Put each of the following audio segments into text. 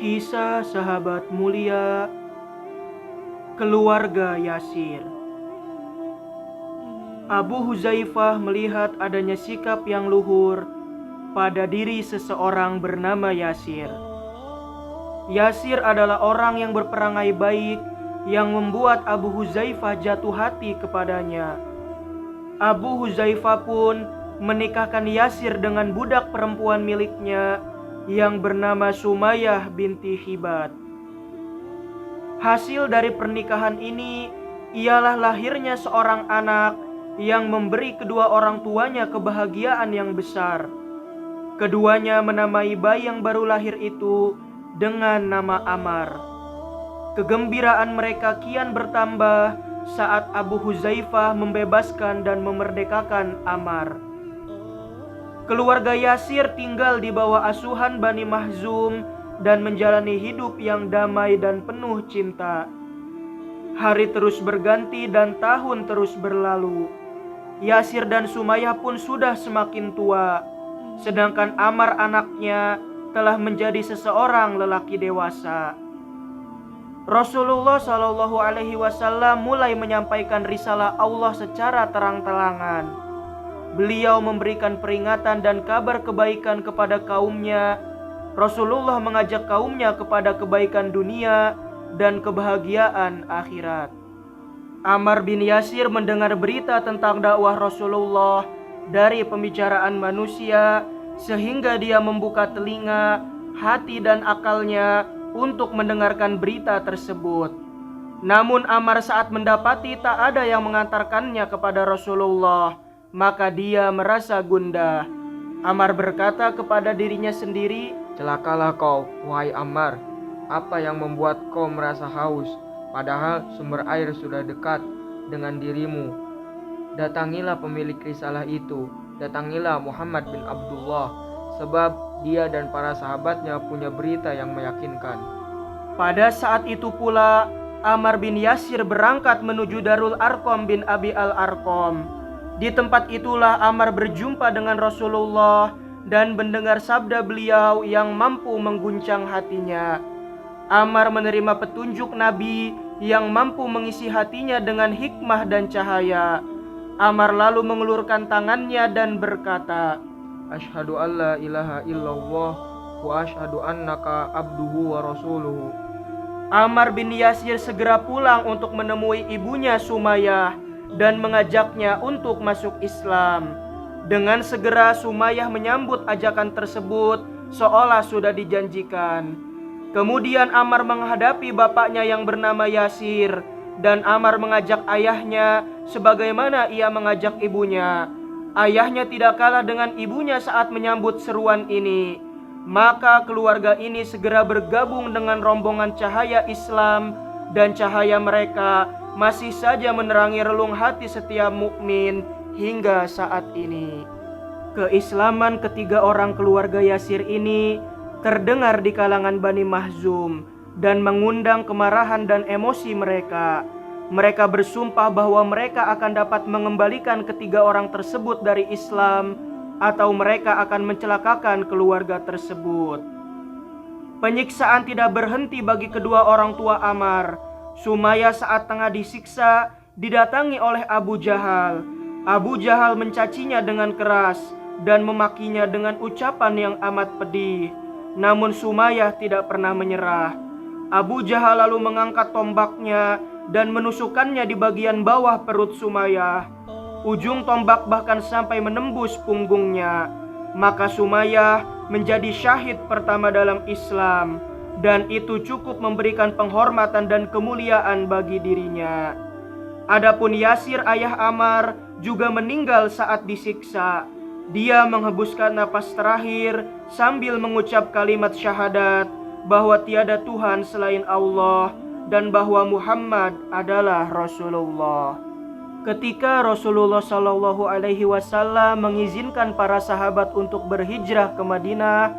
Kisah sahabat mulia keluarga Yasir. Abu Huzaifah melihat adanya sikap yang luhur pada diri seseorang bernama Yasir. Yasir adalah orang yang berperangai baik yang membuat Abu Huzaifah jatuh hati kepadanya. Abu Huzaifah pun menikahkan Yasir dengan budak perempuan miliknya yang bernama Sumayyah binti Hibat. Hasil dari pernikahan ini ialah lahirnya seorang anak yang memberi kedua orang tuanya kebahagiaan yang besar. Keduanya menamai bayi yang baru lahir itu dengan nama Ammar. Kegembiraan mereka kian bertambah saat Abu Huzaifah membebaskan dan memerdekakan Ammar. Keluarga Yasir tinggal di bawah asuhan Bani Makhzum dan menjalani hidup yang damai dan penuh cinta. Hari terus berganti dan tahun terus berlalu. Yasir dan Sumayyah pun sudah semakin tua, sedangkan Ammar anaknya telah menjadi seseorang lelaki dewasa. Rasulullah Shallallahu Alaihi Wasallam mulai menyampaikan risalah Allah secara terang-terangan. Beliau memberikan peringatan dan kabar kebaikan kepada kaumnya. Rasulullah mengajak kaumnya kepada kebaikan dunia dan kebahagiaan akhirat. Ammar bin Yasir mendengar berita tentang dakwah Rasulullah dari pembicaraan manusia, sehingga dia membuka telinga, hati dan akalnya untuk mendengarkan berita tersebut. Namun Ammar saat mendapati tak ada yang mengantarkannya kepada Rasulullah, maka dia merasa gundah. Ammar berkata kepada dirinya sendiri, "Celakalah kau, wahai Ammar. Apa yang membuat kau merasa haus, padahal sumber air sudah dekat dengan dirimu? Datangilah pemilik risalah itu, datangilah Muhammad bin Abdullah, sebab dia dan para sahabatnya punya berita yang meyakinkan." Pada saat itu pula Ammar bin Yasir berangkat menuju Darul Arqam bin Abi al-Arqam. Di tempat itulah Ammar berjumpa dengan Rasulullah dan mendengar sabda beliau yang mampu mengguncang hatinya. Ammar menerima petunjuk Nabi yang mampu mengisi hatinya dengan hikmah dan cahaya. Ammar lalu mengulurkan tangannya dan berkata, "Asyhadu an la ilaha illallah wa asyhadu annaka abduhu wa rasuluhu." Ammar bin Yasir segera pulang untuk menemui ibunya Sumayyah dan mengajaknya untuk masuk Islam. Dengan segera Sumayyah menyambut ajakan tersebut seolah sudah dijanjikan. Kemudian Ammar menghadapi bapaknya yang bernama Yasir, dan Ammar mengajak ayahnya sebagaimana ia mengajak ibunya. Ayahnya tidak kalah dengan ibunya saat menyambut seruan ini. Maka keluarga ini segera bergabung dengan rombongan cahaya Islam, dan cahaya mereka masih saja menerangi relung hati setiap mukmin hingga saat ini. Keislaman ketiga orang keluarga Yasir ini terdengar di kalangan Bani Makhzum dan mengundang kemarahan dan emosi mereka. Mereka bersumpah bahwa mereka akan dapat mengembalikan ketiga orang tersebut dari Islam, atau mereka akan mencelakakan keluarga tersebut. Penyiksaan tidak berhenti bagi kedua orang tua Ammar. Sumayyah saat tengah disiksa didatangi oleh Abu Jahal. Abu Jahal mencacinya dengan keras dan memakinya dengan ucapan yang amat pedih. Namun Sumayyah tidak pernah menyerah. Abu Jahal lalu mengangkat tombaknya dan menusukkannya di bagian bawah perut Sumayyah. Ujung tombak bahkan sampai menembus punggungnya. Maka Sumayyah menjadi syahid pertama dalam Islam, dan itu cukup memberikan penghormatan dan kemuliaan bagi dirinya. Adapun Yasir ayah Ammar juga meninggal saat disiksa. Dia menghembuskan napas terakhir sambil mengucap kalimat syahadat bahwa tiada Tuhan selain Allah dan bahwa Muhammad adalah Rasulullah. Ketika Rasulullah Shallallahu Alaihi Wasallam mengizinkan para sahabat untuk berhijrah ke Madinah,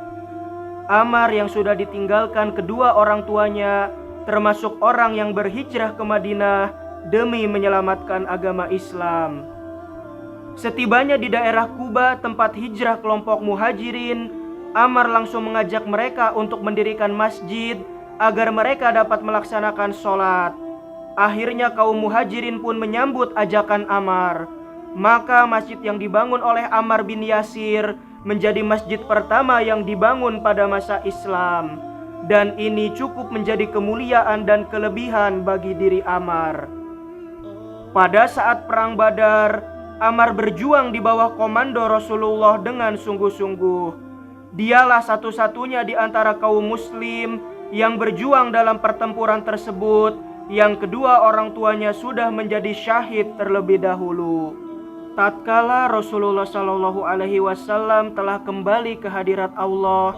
Ammar yang sudah ditinggalkan kedua orang tuanya termasuk orang yang berhijrah ke Madinah demi menyelamatkan agama Islam. Setibanya di daerah Kuba, tempat hijrah kelompok muhajirin, Ammar langsung mengajak mereka untuk mendirikan masjid agar mereka dapat melaksanakan sholat. Akhirnya kaum muhajirin pun menyambut ajakan Ammar. Maka masjid yang dibangun oleh Ammar bin Yasir menjadi masjid pertama yang dibangun pada masa Islam. Dan ini cukup menjadi kemuliaan dan kelebihan bagi diri Ammar. Pada saat perang Badar, Ammar berjuang di bawah komando Rasulullah dengan sungguh-sungguh. Dialah satu-satunya di antara kaum muslim yang berjuang dalam pertempuran tersebut. Yang kedua orang tuanya sudah menjadi syahid terlebih dahulu. Tatkala Rasulullah SAW telah kembali ke hadirat Allah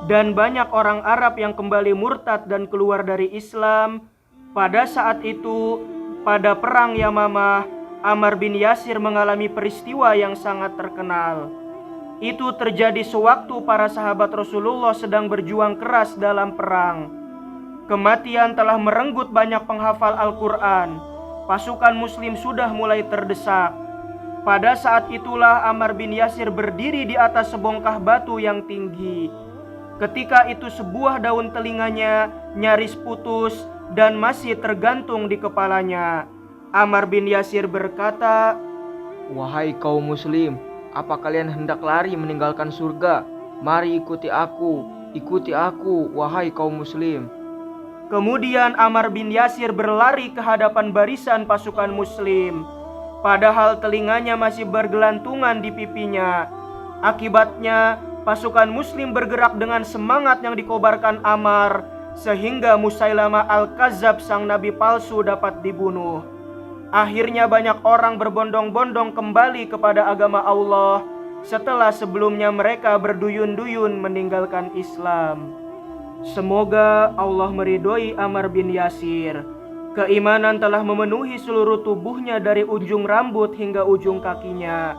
dan banyak orang Arab yang kembali murtad dan keluar dari Islam, pada saat itu pada perang Yamamah, Ammar bin Yasir mengalami peristiwa yang sangat terkenal. Itu terjadi sewaktu para sahabat Rasulullah sedang berjuang keras dalam perang. Kematian telah merenggut banyak penghafal Al-Quran. Pasukan muslim sudah mulai terdesak. Pada saat itulah Ammar bin Yasir berdiri di atas sebongkah batu yang tinggi. Ketika itu sebuah daun telinganya nyaris putus dan masih tergantung di kepalanya. Ammar bin Yasir berkata, "Wahai kaum muslim, apa kalian hendak lari meninggalkan surga? Mari ikuti aku, wahai kaum muslim." Kemudian Ammar bin Yasir berlari ke hadapan barisan pasukan muslim. Padahal telinganya masih bergelantungan di pipinya. Akibatnya pasukan muslim bergerak dengan semangat yang dikobarkan Ammar, sehingga Musailamah Al-Kadzab sang nabi palsu dapat dibunuh. Akhirnya banyak orang berbondong-bondong kembali kepada agama Allah setelah sebelumnya mereka berduyun-duyun meninggalkan Islam. Semoga Allah meridhoi Ammar bin Yasir. Keimanan telah memenuhi seluruh tubuhnya dari ujung rambut hingga ujung kakinya.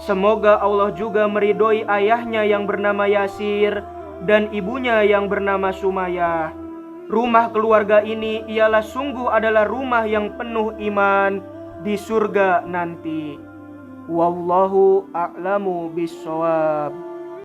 Semoga Allah juga meridhoi ayahnya yang bernama Yasir dan ibunya yang bernama Sumayyah. Rumah keluarga ini ialah sungguh adalah rumah yang penuh iman di surga nanti. Wallahu a'lamu bissawab.